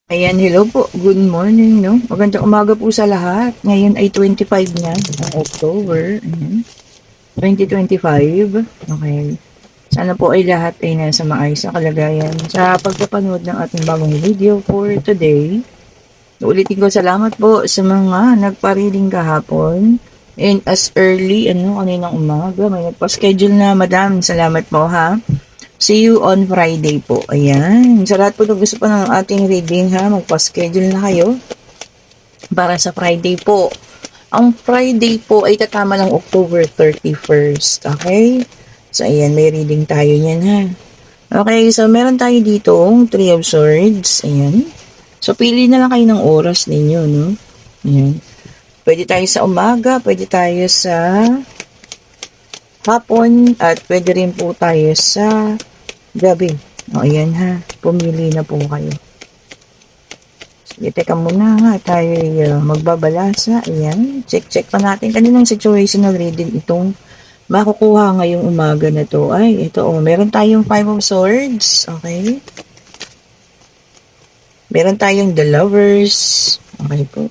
Ayan, hello po. Good morning, no? Magandang umaga po sa lahat. Ngayon ay 25 na ng October. Ayan. 2025. Okay. Sana po ay lahat ay nasa maayos na kalagayan. Sa pagpapanood ng ating bagong video for today, ulitin ko salamat po sa mga nagpa-reading kahapon. And as early, kaninang umaga, may nagpa-schedule na, madam. Salamat po, ha? See you on Friday po. Ayan. Sa lahat po na gusto pa ng ating reading, ha, magpa-schedule na kayo para sa Friday po. Ang Friday po ay katama ng October 31st. Okay? So, ayan, may reading tayo niyan, ha. Okay, so meron tayo dito Three of Swords. Ayan. So, pili na lang kayo ng oras ninyo, no? Ayan. Pwede tayo sa umaga, pwede tayo sa hapon, at pwede rin po tayo sa gabi. O, ayan ha. Pumili na po kayo. Sige, teka muna ha. Tayo magbabalasa. Ayan. Check pa natin. Kaninang situational reading itong makukuha ngayong umaga na to. Ay, ito o. Meron tayong Five of Swords. Okay. Meron tayong The Lovers. Okay po.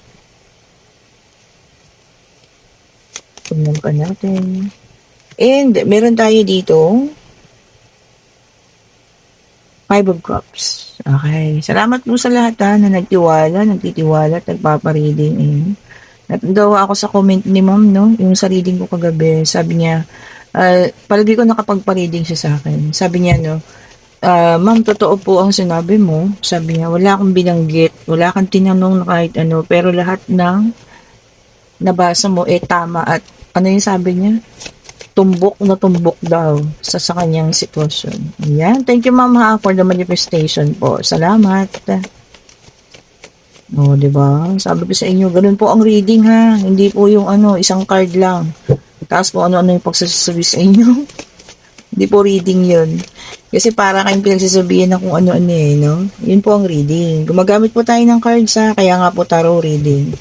Tingnan pa natin. And meron tayo dito Five of Cups. Okay. Salamat po sa lahat na nagtitiwala at nagpapareading. Natatawa ako sa comment ni ma'am, no? Yung sa reading ko kagabi. Sabi niya, palagi ko nakapagpa-reading siya sa akin. Sabi niya, no, ma'am, totoo po ang sinabi mo. Sabi niya, wala akong binanggit, wala kang tinanong na kahit ano, pero lahat ng nabasa mo, tama. At ano yung sabi niya? Tumbok na tumbok daw sa kanyang sitwasyon. Ayan. Thank you, ma'am, ha, for the manifestation po. Salamat. O, diba? Sabi ko sa inyo, ganun po ang reading, ha. Hindi po yung isang card lang. Tapos po ano-ano yung pagsasabi sa inyo. Hindi po reading yun. Kasi para kayong pinagsasabihin na kung ano-ano no? Yun po ang reading. Gumagamit po tayo ng cards, ha. Kaya nga po tarot reading.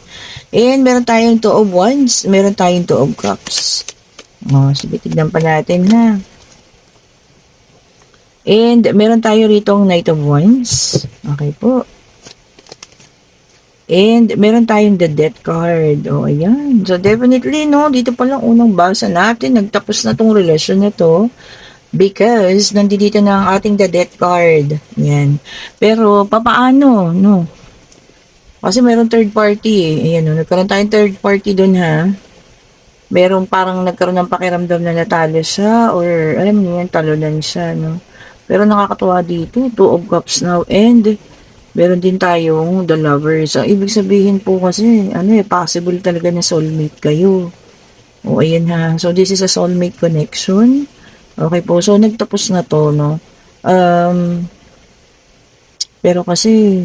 And meron tayong Two of Wands. Meron tayong Two of Cups. O, sige, tignan pa natin, ha. And meron tayo ritong Knight of Wands. Okay po. And meron tayong the Death card. O, ayan. So, definitely, no, dito pa lang unang basa natin. Nagtapos na tong relasyon na to. Because, nandito na ang ating the Death card. Ayan. Pero, papaano, no? Kasi meron third party, Ayan, no. Nagkaroon tayong third party dun, ha. Meron parang nagkaroon ng pakiramdam na natalo siya or alam niyo yan, talunan siya, no? Pero nakakatuwa dito, Two of Cups now, and meron din tayong The Lovers. So, ibig sabihin po kasi, possible talaga na soulmate kayo. O, ayan ha. So, this is a soulmate connection. Okay po, so nagtapos na to, no? Pero kasi,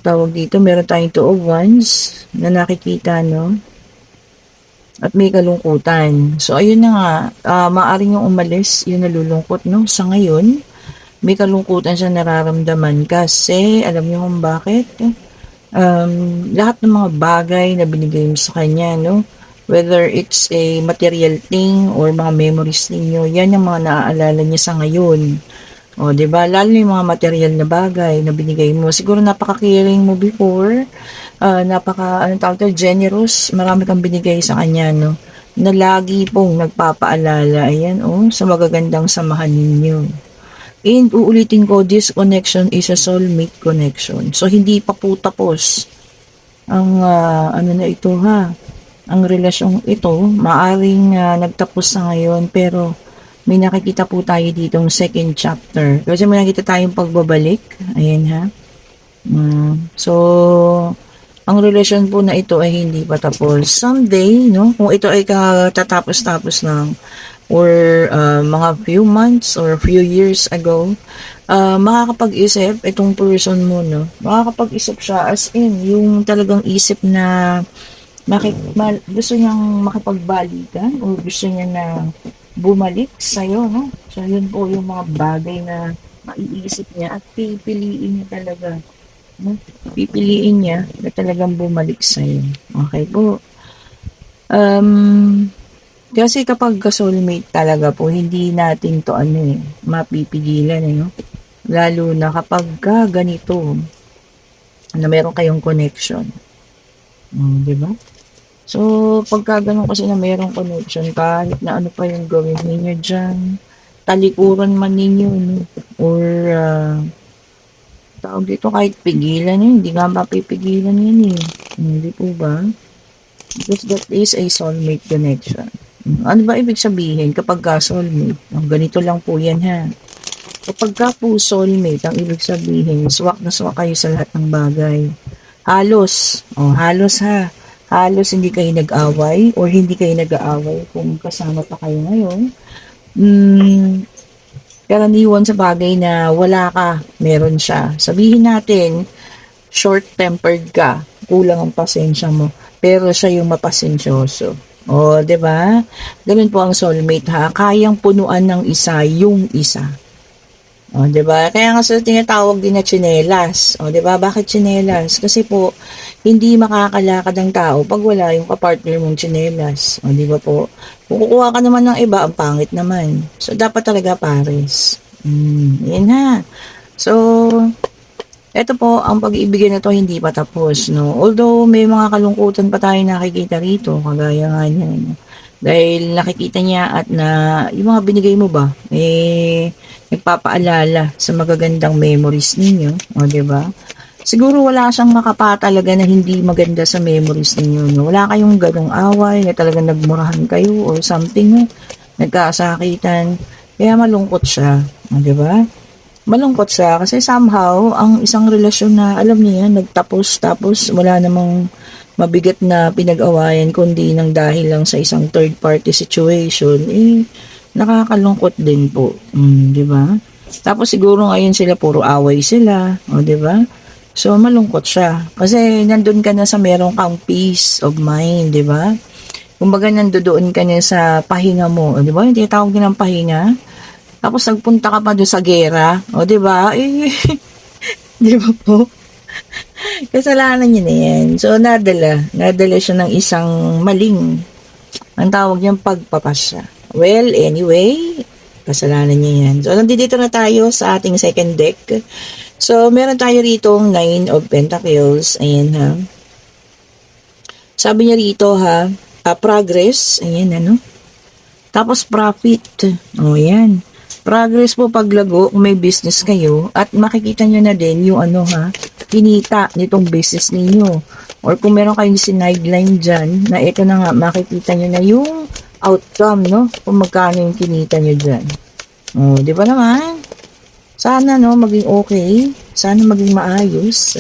tawag dito, meron tayong Two of Wands na nakikita, no? At may kalungkutan. So, ayun na nga, maaaring yung umalis, yung nalulungkot, no? Sa ngayon, may kalungkutan siya nararamdaman kasi, alam niyo kung bakit? Lahat ng mga bagay na binigay mo sa kanya, no? Whether it's a material thing or mga memories ninyo, yan yung mga naaalala niya sa ngayon. O, diba? Lalo yung mga material na bagay na binigay mo. Siguro napaka-caring mo before. Generous. Marami kang binigay sa kanya, no? Na lagi pong nagpapaalala, ayan, sa magagandang samahan ninyo. And uulitin ko, this connection is a soulmate connection. So, hindi pa po tapos ang, na ito, ha? Ang relasyong ito, maaring nagtapos sa ngayon, pero may nakikita po tayo ditong second chapter. Kasi may nakita tayong pagbabalik. Ayan, ha? So, ang relasyon po na ito ay hindi pa tapos. Someday, no? Kung ito ay katatapos-tapos lang or mga few months or few years ago, makakapag-isip itong person mo, no? Makakapag-isip siya as in, yung talagang isip na gusto niyang makipagbalikan o gusto niya na bumalik sa'yo, no? So, yun po yung mga bagay na maiisip niya at pipiliin niya talaga. No? Pipiliin niya na talagang bumalik sa'yo. Okay po. Kasi kapag ka-soulmate talaga po, hindi natin to mapipigilan no? Lalo na kapag ka ganito, na meron kayong connection. Di ba? So, pagka ganun kasi na meron connection, kahit na ano pa yung gawin ninyo dyan, talikuran man ninyo, no? Or, tawag dito, kahit pigilan yun, hindi nga mapipigilan yun eh. Hindi po ba? Because that is a soulmate connection. Ano ba ibig sabihin kapag ka soulmate? Ganito lang po yan ha. Kapag ka po soulmate, ang ibig sabihin, swak na swak kayo sa lahat ng bagay. Halos, halos ha. Halos hindi kayo nag-away or hindi kayo nag-aaway kung kasama pa kayo ngayon. Karaniwan sa bagay na wala ka, meron siya. Sabihin natin, short-tempered ka, kulang ang pasensya mo, pero siya yung mapasensyoso. O, 'di ba? Ganun po ang soulmate ha. Kayang punuan ng isa yung isa. O, 'di ba? Kaya nga sa tinatawag din na tsinelas. O, 'di ba? Bakit tsinelas? Kasi po hindi makakalakad ang tao pag wala yung kapartner mong tsinelas. O, 'di ba po? Kung kukuha ka naman ng iba, ang pangit naman. So dapat talaga pares. Yan ha. So, eto po, ang pag-iibigan na to hindi pa tapos, no? Although may mga kalungkutan pa tayo nakikita rito, kagaya nga niyan. Dahil nakikita niya at na yung mga binigay mo ba, nagpapaalala sa magagandang memories ninyo, o 'di ba? Siguro wala siyang makapa talaga na hindi maganda sa memories ninyo, no? Wala kayong ganong away na talagang nagmurahan kayo or something, no? Nagkasakitan. Kaya malungkot siya, o 'di ba? Malungkot siya kasi somehow ang isang relasyon na alam niya nagtapos tapos wala namang mabigat na pinag-awayan kundi nang dahil lang sa isang third party situation, nakakalungkot din po. Di ba? Tapos siguro ngayon sila puro away sila, o di ba? So malungkot siya kasi nandun ka na sa merong kang peace of mind, di ba? Kumbaga nandoon ka na sa pahinga mo, di ba? Yung tinatawag din ng pahinga. Tapos nagpunta ka pa doon sa gera, o di ba? Di ba po? Kasalanan niya na yan. So, nadala siya ng isang maling, ang tawag niyang pagpapasya. Well, anyway, kasalanan niya yan. So, nandito na tayo sa ating second deck. So, meron tayo ritong 9 of Pentacles. Ayan ha. Sabi niya rito ha, progress. Ayan ano. Tapos profit. O, yan. Progress po paglago kung may business kayo at makikita nyo na din yung kinita nitong business ninyo. Or kung meron kayong sideline dyan, na ito na nga, makikita nyo na yung outcome, no? Kung magkano yung kinita nyo dyan. O, di ba naman? Sana, no, maging okay. Sana maging maayos.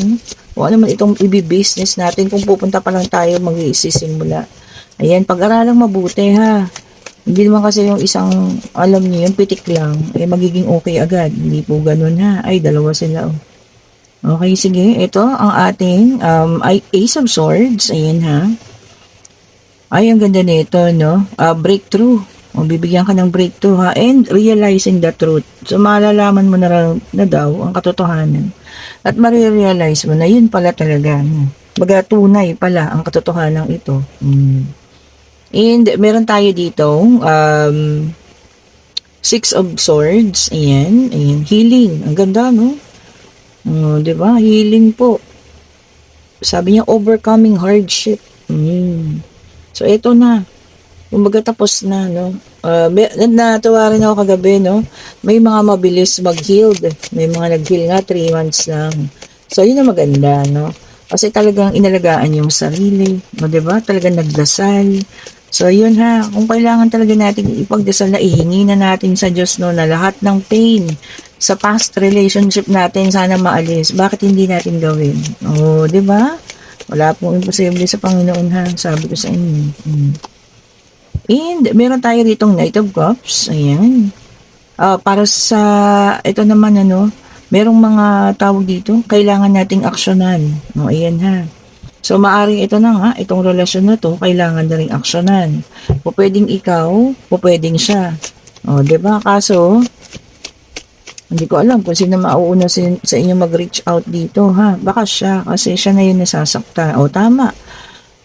O ano man itong i-business natin kung pupunta pa lang tayo mag-iisisimula. Ayan, pag-aralang mabuti ha. Hindi naman kasi yung isang, alam niyo, yung pitik lang, magiging okay agad. Hindi po ganun ha. Ay, dalawa sila. Oh. Okay, sige. Ito, ang ating Ace of Swords. Ayan ha. Ay, ang ganda nito, no? Breakthrough. O, bibigyan ka ng breakthrough ha. And realizing the truth. So, malalaman mo na daw ang katotohanan. At marirealize mo na yun pala talaga. Baga tunay pala ang katotohanan ito. And meron tayo dito, Six of Swords. Ayan, ayan. Healing. Ang ganda, no? Diba? Healing po. Sabi niya, overcoming hardship. So, ito na. Kumbaga tapos na, no? Natuwa rin ako kagabi, no? May mga mabilis mag-healed. May mga nag-heal nga, 3 months lang. So, yun na maganda, no? Kasi talagang inalagaan yung sarili. No, diba? Talagang nagdasal. So, yun ha, kung kailangan talaga natin ipagdasal na ihingi na natin sa Diyos, no, na lahat ng pain sa past relationship natin sana maalis. Bakit hindi natin gawin? O, di ba? Wala pong imposible sa Panginoon ha, sabi ko sa inyo. And, meron tayo ritong Knight of Cups. Ayan. Para sa, ito naman merong mga tawag dito, kailangan nating aksyonan. O, ayan ha. So, maaring ito na nga, itong relasyon na to, kailangan na rin aksyonan. Pwedeng ikaw, pwedeng siya. O, diba? Kaso, hindi ko alam kung sino mauuna sa inyo mag-reach out dito, ha? Baka siya, kasi siya na yun nasasakta. O, tama.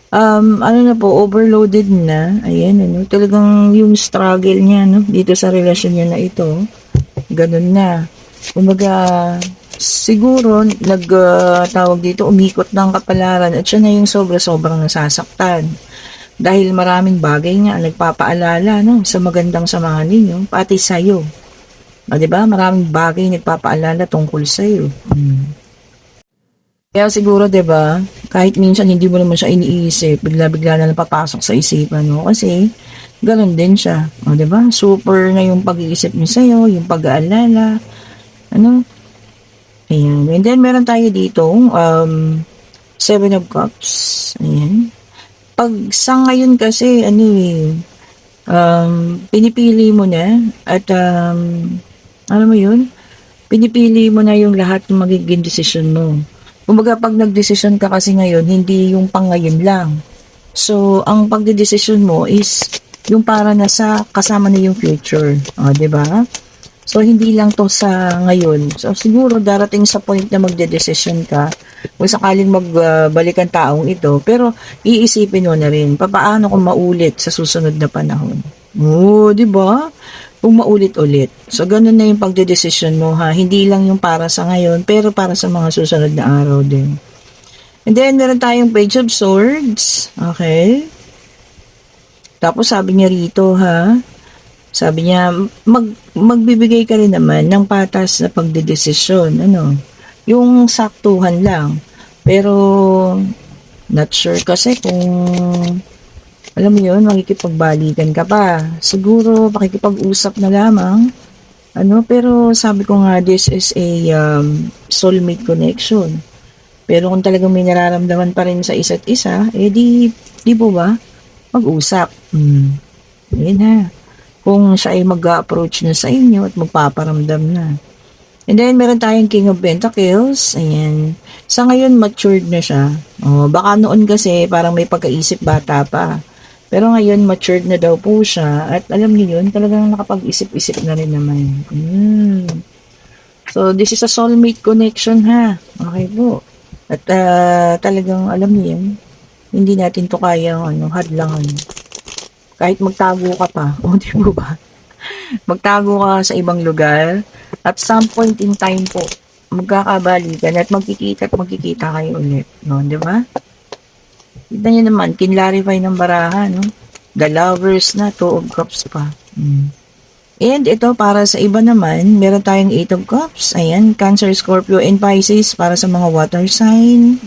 Ano na po, overloaded na. Ayan, ano, talagang yung struggle niya, no, dito sa relasyon niya na ito, ganun na. Kumbaga, siguro, tawag dito, umikot ng kapalaran at siya na yung sobra-sobrang nasasaktan. Dahil maraming bagay nga nagpapaalala, no, sa magandang samahan ninyo, pati sa'yo. O, diba? Maraming bagay nagpapaalala tungkol sa'yo. Kaya siguro 'di ba, kahit minsan hindi mo naman siya iniisip, bigla-bigla na lang papasok sa isipan mo kasi gano'n din siya, oh 'di ba? Super na yung pag-iisip niya sa'yo, yung pag-aalala, ano, ayan. And then meron tayo ditong, Seven of Cups, ayan. 'Pag sa ngayon kasi ano, eh, pinipili mo na at, alam mo 'yun, pinipili mo na yung lahat ng magiging desisyon mo. Kumbaga 'pag nagdesisyon ka kasi ngayon, hindi yung pang-ngayon lang. So, ang pagdedesisyon mo is yung para na sa kasama na yung future, oh, 'di ba? So, hindi lang 'to sa ngayon. So, siguro darating sa point na magdedesisyon ka, kung sakaling magbalik ang taong ito, pero iisipin mo na rin, papaano kung maulit sa susunod na panahon? Oh, 'di ba? Kung maulit-ulit. So, ganun na yung pagdedesisyon mo ha. Hindi lang yung para sa ngayon, pero para sa mga susunod na araw din. And then, meron tayong Page of Swords. Okay. Tapos, sabi niya rito ha, sabi niya, magbibigay ka rin naman ng patas na pagdedesisyon. Ano? Yung saktuhan lang. Pero, not sure kasi kung alam mo yun, makikipagbalikan ka pa. Siguro, pakikipag-usap na lamang. Ano, pero sabi ko nga, this is a soulmate connection. Pero kung talagang may nararamdaman pa rin sa isa't isa, eh di po ba? Mag-usap. Yun ha. Kung siya ay mag-approach na sa inyo at magpaparamdam na. And then, meron tayong King of Pentacles. Ayan. Sa ngayon, matured na siya. Oh, baka noon kasi parang may pagkaisip bata pa. Pero ngayon, matured na daw po siya. At alam niyo yun, talagang nakapag-isip-isip na rin naman. So, this is a soulmate connection ha. Okay po. At talagang alam niyo yun, hindi natin to kayang hadlangan. Kahit magtago ka pa. O, di ba ba? Magtago ka sa ibang lugar. At some point in time po, magkakabalikan at magkikita kayo ulit. No, di ba? Tignan nyo naman, kinlarify ng baraha, no? The Lovers na, Two of Cups pa. And ito, para sa iba naman, meron tayong Eight of Cups. Ayan, Cancer, Scorpio, and Pisces para sa mga water sign.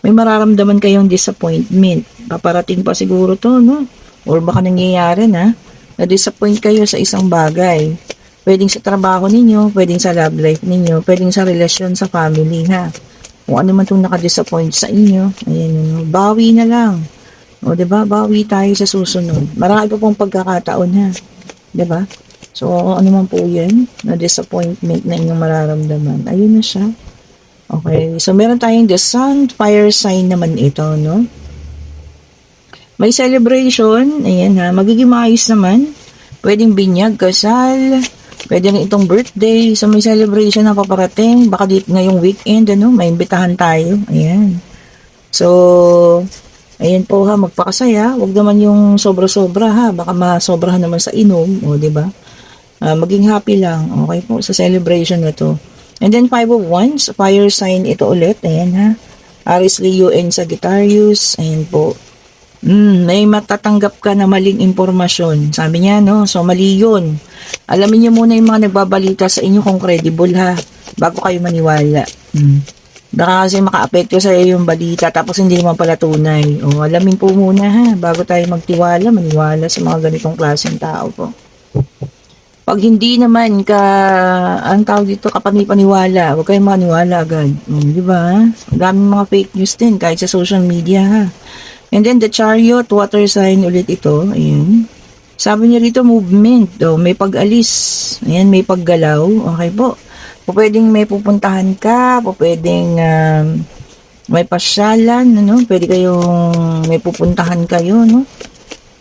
May mararamdaman kayong disappointment. Paparating pa siguro to, no? Or baka nangyayari na. Na-disappoint kayo sa isang bagay. Pwedeng sa trabaho ninyo, pwedeng sa love life ninyo, pwedeng sa relasyon sa family, ha? Kung ano man itong nakadisappoint sa inyo, ayan, bawi na lang. O, diba? Bawi tayo sa susunod. Marami pa pong pagkakataon, ha? Diba? So, ano man po yan, na disappointment na inyong mararamdaman. Ayun na siya. Okay. So, meron tayong the sun, fire sign naman ito, no? May celebration. Ayan, ha? Magiging maayos naman. Pwedeng binyag, kasal, pwede rin itong birthday. So, may celebration na paparating. Baka dito ngayong weekend, may imbitahan tayo. Ayan. So, ayan po ha, magpakasaya. Huwag naman yung sobra-sobra ha. Baka masobrahan naman sa inom. O, diba? Maging happy lang. Okay po, sa celebration na to. And then, Five of Wands. Fire sign ito ulit. Ayan ha. Aries, Leo, and Sagittarius. Ayan po. May matatanggap ka na maling impormasyon. Sabi niya, no? So, mali yun. Alamin niyo muna yung mga nagbabalita sa inyo kung credible, ha? Bago kayo maniwala. Baka kasi maka-apekto sa iyo yung balita tapos hindi naman pala tunay. O, alamin po muna, ha? Bago tayo maniwala sa mga ganitong klaseng tao po. Pag hindi naman ang tawag dito, kapani-paniwala, huwag kayong maniwala agad. Di ba? Daming mga fake news din kahit sa social media, ha? And then the Chariot, water sign ulit ito. Ayan. Sabi niya rito, movement. May pag-alis. Ayan, may paggalaw. Okay po. Pwedeng may pupuntahan ka. Pwedeng may pasyalan. Pwede kayong may pupuntahan kayo.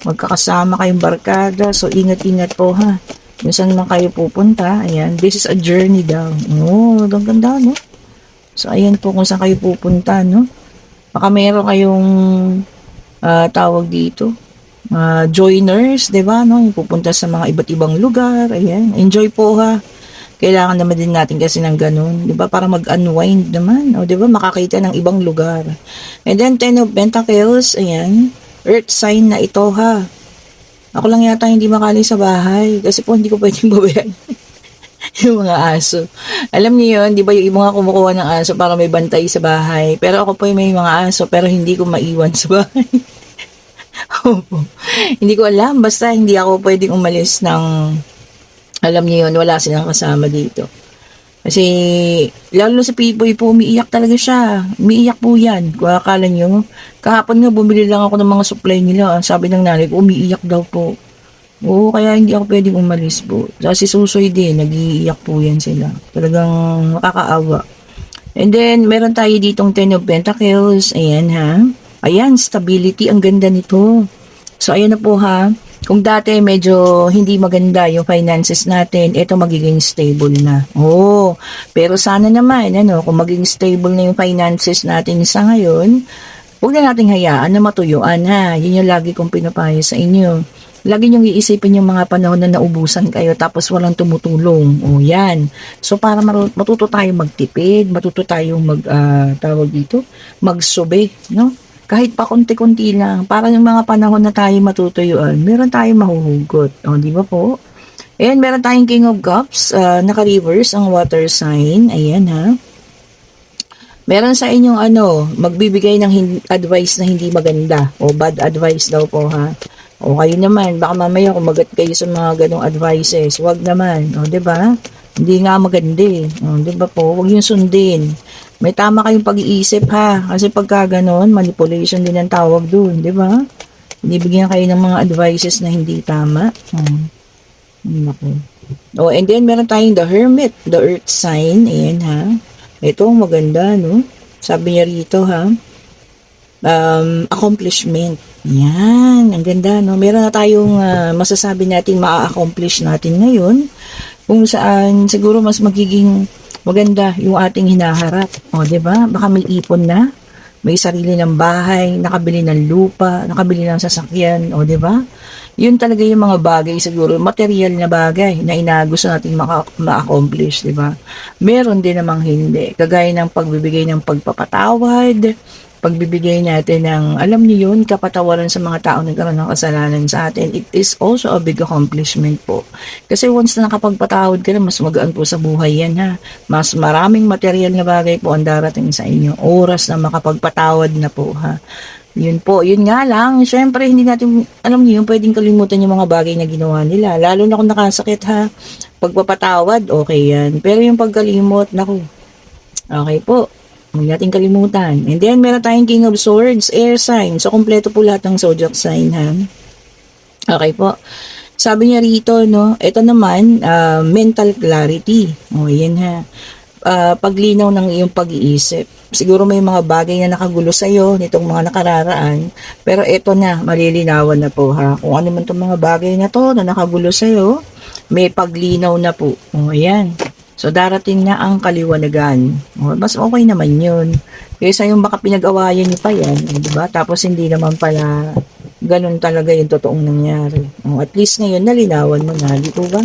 Magkakasama kayong barkada. So, ingat-ingat po ha. Kung saan man kayo pupunta. Ayan. This is a journey daw. Ganda, no? So, ayan po kung saan kayo pupunta, no? Baka meron kayong tawag dito, joiners, 'di ba, no? Yung pupunta sa mga iba't ibang lugar, ayan. Enjoy po ha. Kailangan naman din natin kasi ng ganun, 'di ba? Para mag-unwind naman, o 'di ba? Makakita ng ibang lugar. And then Ten of Pentacles, ayan. Earth sign na ito ha. Ako lang yata hindi makali sa bahay kasi po hindi ko pwedeng babayan yung mga aso. Alam niyo yun, di ba yung mga kumukuha ng aso para may bantay sa bahay. Pero ako po may mga aso pero hindi ko maiwan sa bahay. Opo. Hindi ko alam, basta hindi ako pwedeng umalis ng, alam niyo yun, wala silang kasama dito. Kasi, lalo sa Pipoy po, umiiyak talaga siya. Umiiyak po yan. Kung akala nyo, kahapon nga bumili lang ako ng mga supply nila. Sabi ng nanay ko, umiiyak daw po. Oo, kaya hindi ako pwedeng umalis po. Kasi susoy din, nag-iiyak po yan sila. Talagang makakaawa. And then, meron tayo ditong Ten of Pentacles. Ayan ha. Ayan, stability. Ang ganda nito. So, ayan na po ha. Kung dati medyo hindi maganda yung finances natin, ito magiging stable na. Oh, pero sana naman, kung maging stable na yung finances natin sa ngayon, huwag na nating hayaan na matuyuan ha. Yun yung lagi kong pinapayo sa inyo. Lagi niyong iisipin yung mga panahon na naubusan kayo tapos walang tumutulong. O yan. So para matuto tayong magtipid, matuto tayong tawag dito, magsobe, no? Kahit pa konti-konti lang, para yung mga panahon na tayo matutuyuan, meron tayong mahuhugot. O, di ba po? And meron tayong King of Cups, naka-reverse ang water sign. Ayan ha. Meron sa inyong magbibigay ng advice na hindi maganda o bad advice daw po ha. O kayo naman, baka mamaya kumagat kayo sa mga ganong advices. Wag naman, o 'di ba? Hindi nga maganda eh. O 'di ba po? Wag yung sundin. May tama kayong pag-iisip ha. Kasi pagka ganon, manipulation din ang tawag doon, 'di ba? Binibigyan kayo ng mga advices na hindi tama. Oh, and then meron tayong the Hermit, the earth sign. Ayan ha. Ito maganda, no? Sabi niya rito ha. Accomplishment. Yan, ang ganda, no? Meron na tayong masasabi natin ma-accomplish natin ngayon kung saan siguro mas magiging maganda yung ating hinaharap. O, 'di ba? Baka may ipon na, may sarili ng bahay, nakabili ng lupa, nakabili ng sasakyan, o 'di ba? Yun talaga yung mga bagay siguro, material na bagay na gusto natin ma-accomplish, 'di ba? Meron din namang hindi, kagaya ng pagbibigay ng pagpapatawad, pagbibigay natin ng, alam niyo yun, kapatawaran sa mga tao na nagkaroon ng kasalanan sa atin. It is also a big accomplishment po. Kasi once na nakapagpatawad ka na, mas magaan po sa buhay yan ha. Mas maraming material na bagay po ang darating sa inyo. Oras na makapagpatawad na po ha. Yun po, yun nga lang, syempre hindi natin, alam niyo yun, pwedeng kalimutan yung mga bagay na ginawa nila. Lalo na kung nakasakit ha. Pagpapatawad, okay yan. Pero yung pagkalimot, naku, okay po. Huwag natin kalimutan. And then, meron tayong King of Swords, air sign. So, kompleto po lahat ng zodiac sign, ha? Okay po. Sabi niya rito, no? Ito naman, mental clarity. O, yan ha. Paglinaw ng iyong pag-iisip. Siguro may mga bagay na nakagulo sa'yo nitong mga nakararaan. Pero ito na, malilinawan na po, ha? Kung ano man itong mga bagay na to na nakagulo sa'yo, may paglinaw na po. O, ayan. So, darating na ang kaliwanagan. O, mas okay naman yun. Kaysa yung baka pinag-awayan niyo pa yan. Diba? Tapos, hindi naman pala ganun talaga yung totoong nangyari. O, at least ngayon, nalinawan mo na. Di po ba?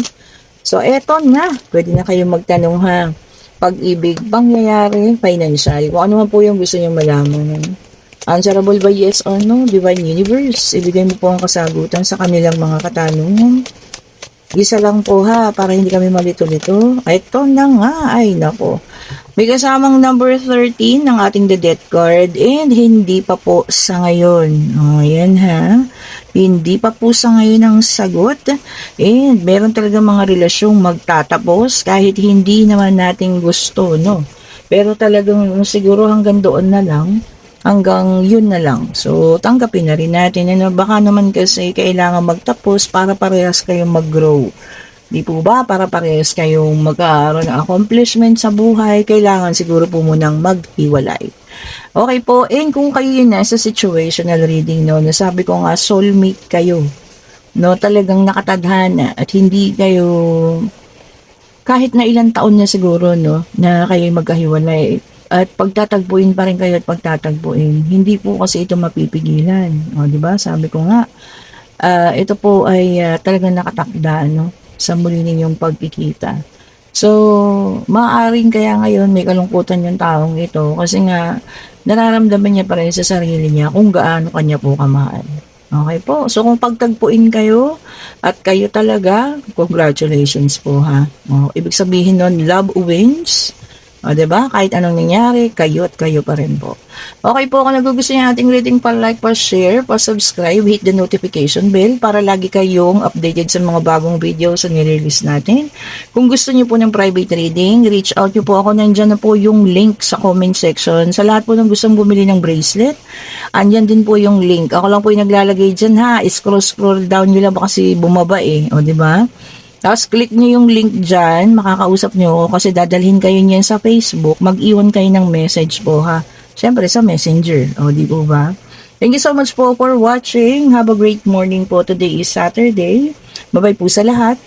So, eto na. Pwede na kayong magtanong ha. Pag-ibig, pangyayari, financial. Kung ano man po yung gusto niyo malaman. Answerable by yes or no, Divine Universe. Ibigay mo po ang kasagutan sa kanilang mga katanungan. Isa lang po ha, para hindi kami malito-lito. Ito na nga, ay nako. May kasamang number 13 ng ating The Death card and hindi pa po sa ngayon. O, yan ha. Hindi pa po sa ngayon ang sagot. And meron talaga mga relasyong magtatapos kahit hindi naman natin gusto, no? Pero talagang siguro hanggang doon na lang. Hanggang yun na lang. So, tanggapin na rin natin. Baka naman kasi kailangan magtapos para parehas kayong mag-grow. Di po ba? Para parehas kayong magkaroon ng accomplishment sa buhay, kailangan siguro po munang maghiwalay. Okay po, and kung kayo yun nasa situational reading, no, nasabi ko nga, soulmate kayo. No, talagang nakatadhana at hindi kayo, kahit na ilang taon na siguro, no, na kayo magkahiwalay, at pagtatagpuin pa rin kayo at pagtatagpuin. Hindi po kasi ito mapipigilan. O, di ba? Sabi ko nga, ito po ay talagang nakatakda, no? Sa muli ninyong pagkikita. So, maaaring kaya ngayon may kalungkutan yung taong ito kasi nga nararamdaman niya pa rin sa sarili niya kung gaano kanya po kamahal. Okay po. So, kung pagtagpuin kayo at kayo talaga, congratulations po ha. O, ibig sabihin nun, love wins. O, diba? Kahit anong nangyari, kayo at kayo pa rin po. Okay po, kung nagugustuhan niyo ating reading, pa-like, pa-share, pa-subscribe, hit the notification bell para lagi kayong updated sa mga bagong videos na nire-release natin. Kung gusto niyo po ng private reading, reach out niyo po ako. Nandyan na po yung link sa comment section. Sa lahat po ng gustong bumili ng bracelet, andyan din po yung link. Ako lang po yung naglalagay dyan ha. Scroll down nyo lang kasi bumaba eh. O, diba? Tapos, click nyo yung link dyan, makakausap nyo ako kasi dadalhin kayo niyan sa Facebook, mag-iwan kayo ng message po ha. Siyempre sa Messenger, o di po ba? Thank you so much po for watching. Have a great morning po. Today is Saturday. Bye-bye po sa lahat.